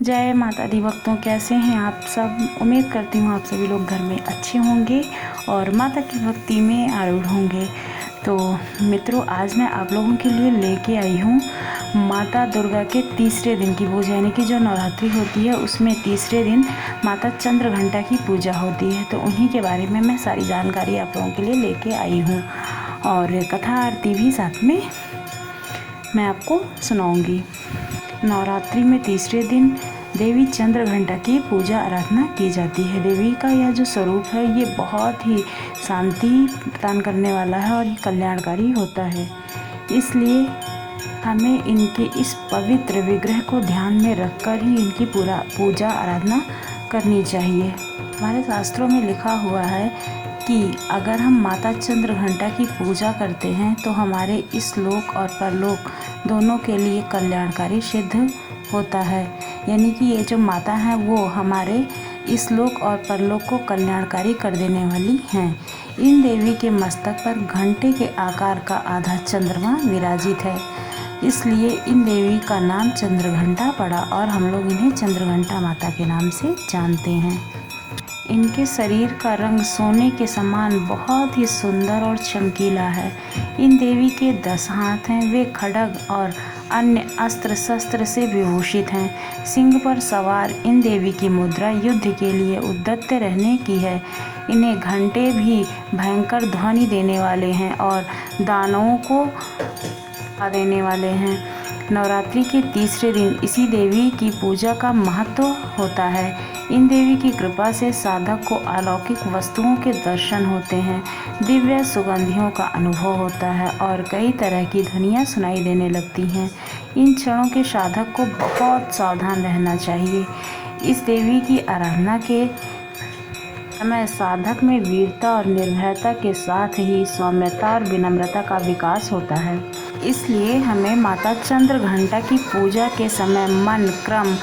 जय माता दी भक्तों, कैसे हैं आप सब। उम्मीद करती हूँ आप सभी लोग घर में अच्छे होंगे और माता की भक्ति में आरूढ़ होंगे। तो मित्रों, आज मैं आप लोगों के लिए लेके आई हूँ माता दुर्गा के तीसरे दिन की पूजा, यानी कि जो नवरात्रि होती है उसमें तीसरे दिन माता चंद्रघंटा की पूजा होती है। तो उन्हीं के बारे में मैं सारी जानकारी आप लोगों के लिए लेके आई हूँ और कथा आरती भी साथ में मैं आपको सुनाऊंगी। नवरात्रि में तीसरे दिन देवी चंद्रघंटा की पूजा आराधना की जाती है। देवी का यह जो स्वरूप है ये बहुत ही शांति प्रदान करने वाला है और ये कल्याणकारी होता है। इसलिए हमें इनके इस पवित्र विग्रह को ध्यान में रखकर ही इनकी पूजा आराधना करनी चाहिए। हमारे शास्त्रों में लिखा हुआ है कि अगर हम माता चंद्रघंटा की पूजा करते हैं तो हमारे इस लोक और परलोक दोनों के लिए कल्याणकारी सिद्ध होता है। यानी कि ये जो माता हैं वो हमारे इस लोक और परलोक को कल्याणकारी कर देने वाली हैं। इन देवी के मस्तक पर घंटे के आकार का आधा चंद्रमा विराजित है, इसलिए इन देवी का नाम चंद्रघंटा पड़ा और हम लोग इन्हें चंद्रघंटा माता के नाम से जानते हैं। इनके शरीर का रंग सोने के समान बहुत ही सुंदर और चमकीला है। इन देवी के 10 हाथ हैं। वे खड्ग और अन्य अस्त्र शस्त्र से विभूषित हैं। सिंह पर सवार इन देवी की मुद्रा युद्ध के लिए उद्यत रहने की है। इन्हें घंटे भी भयंकर ध्वनि देने वाले हैं और दानवों को देने वाले हैं। नवरात्रि के तीसरे दिन इसी देवी की पूजा का महत्व होता है। इन देवी की कृपा से साधक को अलौकिक वस्तुओं के दर्शन होते हैं, दिव्य सुगंधियों का अनुभव होता है और कई तरह की ध्वनियाँ सुनाई देने लगती हैं। इन क्षणों के साधक को बहुत सावधान रहना चाहिए। इस देवी की आराधना के समय साधक में वीरता और निर्भयता के साथ ही सौम्यता और विनम्रता का विकास होता है। इसलिए हमें माता चंद्रघंटा की पूजा के समय मन, क्रम,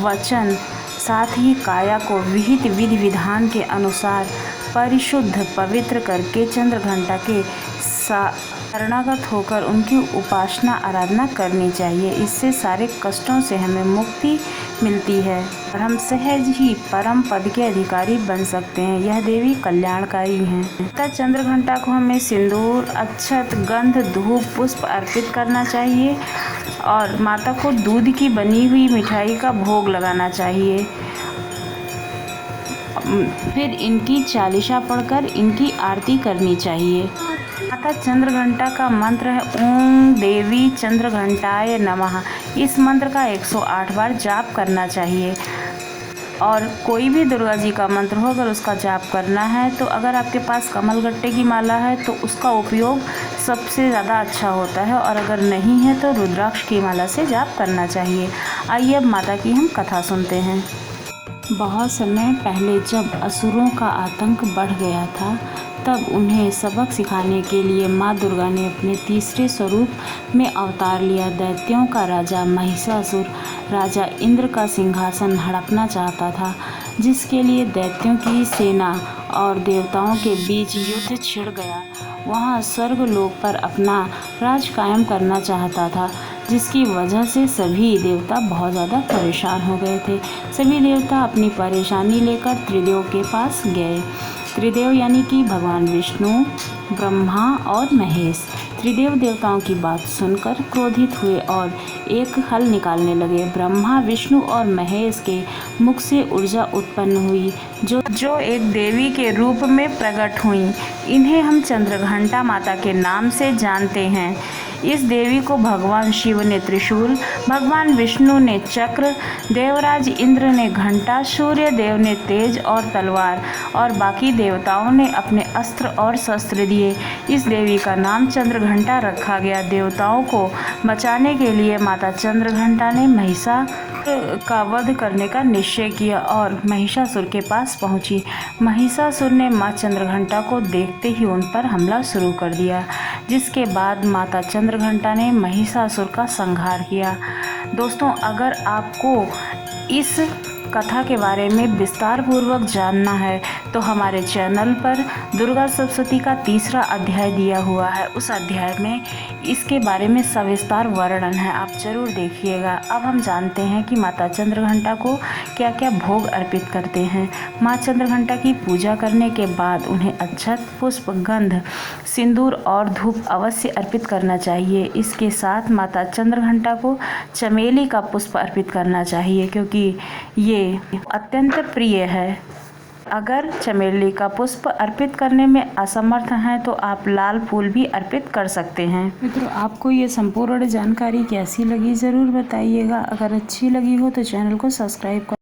वचन साथ ही काया को विहित विधि विधान के अनुसार परिशुद्ध पवित्र करके चंद्रघंटा के शरणागत होकर उनकी उपासना आराधना करनी चाहिए। इससे सारे कष्टों से हमें मुक्ति मिलती है और हम सहज ही परम पद के अधिकारी बन सकते हैं। यह देवी कल्याणकारी हैं। माता चंद्रघंटा को हमें सिंदूर, अक्षत, गंध, धूप, पुष्प अर्पित करना चाहिए और माता को दूध की बनी हुई मिठाई का भोग लगाना चाहिए। फिर इनकी चालीसा पढ़कर इनकी आरती करनी चाहिए। माता चंद्रघंटा का मंत्र है ओम देवी चंद्रघंटाय नमः। इस मंत्र का 108 बार जाप करना चाहिए और कोई भी दुर्गा जी का मंत्र हो अगर उसका जाप करना है तो अगर आपके पास कमलगट्टे की माला है तो उसका उपयोग सबसे ज़्यादा अच्छा होता है और अगर नहीं है तो रुद्राक्ष की माला से जाप करना चाहिए। आइए अब माता की हम कथा सुनते हैं। बहुत समय पहले जब असुरों का आतंक बढ़ गया था तब उन्हें सबक सिखाने के लिए माँ दुर्गा ने अपने तीसरे स्वरूप में अवतार लिया। दैत्यों का राजा महिषासुर राजा इंद्र का सिंहासन हड़पना चाहता था, जिसके लिए दैत्यों की सेना और देवताओं के बीच युद्ध छिड़ गया। वहाँ स्वर्गलोक पर अपना राज कायम करना चाहता था, जिसकी वजह से सभी देवता बहुत ज़्यादा परेशान हो गए थे। सभी देवता अपनी परेशानी लेकर त्रिदेव के पास गए। त्रिदेव यानी कि भगवान विष्णु, ब्रह्मा और महेश। त्रिदेव देवताओं की बात सुनकर क्रोधित हुए और एक हल निकालने लगे। ब्रह्मा, विष्णु और महेश के मुख से ऊर्जा उत्पन्न हुई जो एक देवी के रूप में प्रकट हुई। इन्हें हम चंद्रघंटा माता के नाम से जानते हैं। इस देवी को भगवान शिव ने त्रिशूल, भगवान विष्णु ने चक्र, देवराज इंद्र ने घंटा, सूर्य देव ने तेज और तलवार और बाकी देवताओं ने अपने अस्त्र और शस्त्र दिए। इस देवी का नाम चंद्रघंटा रखा गया। देवताओं को बचाने के लिए माता चंद्रघंटा ने महिषासुर का वध करने का निश्चय किया और महिषासुर के पास पहुंची। महिषासुर ने माँ चंद्रघंटा को देखते ही उन पर हमला शुरू कर दिया, जिसके बाद माता चंद्रघंटा ने महिषासुर का संहार किया। दोस्तों, अगर आपको इस कथा के बारे में विस्तार पूर्वक जानना है तो हमारे चैनल पर दुर्गा सप्तशती का 3रा अध्याय दिया हुआ है। उस अध्याय में इसके बारे में सविस्तार वर्णन है, आप जरूर देखिएगा। अब हम जानते हैं कि माता चंद्रघंटा को क्या क्या भोग अर्पित करते हैं। माँ चंद्रघंटा की पूजा करने के बाद उन्हें अक्षत, पुष्प, गंध, सिंदूर और धूप अवश्य अर्पित करना चाहिए। इसके साथ माता चंद्रघंटा को चमेली का पुष्प अर्पित करना चाहिए क्योंकि ये अत्यंत प्रिय है। अगर चमेली का पुष्प अर्पित करने में असमर्थ हैं तो आप लाल फूल भी अर्पित कर सकते हैं। मित्रों, आपको ये संपूर्ण जानकारी कैसी लगी ज़रूर बताइएगा। अगर अच्छी लगी हो तो चैनल को सब्सक्राइब कर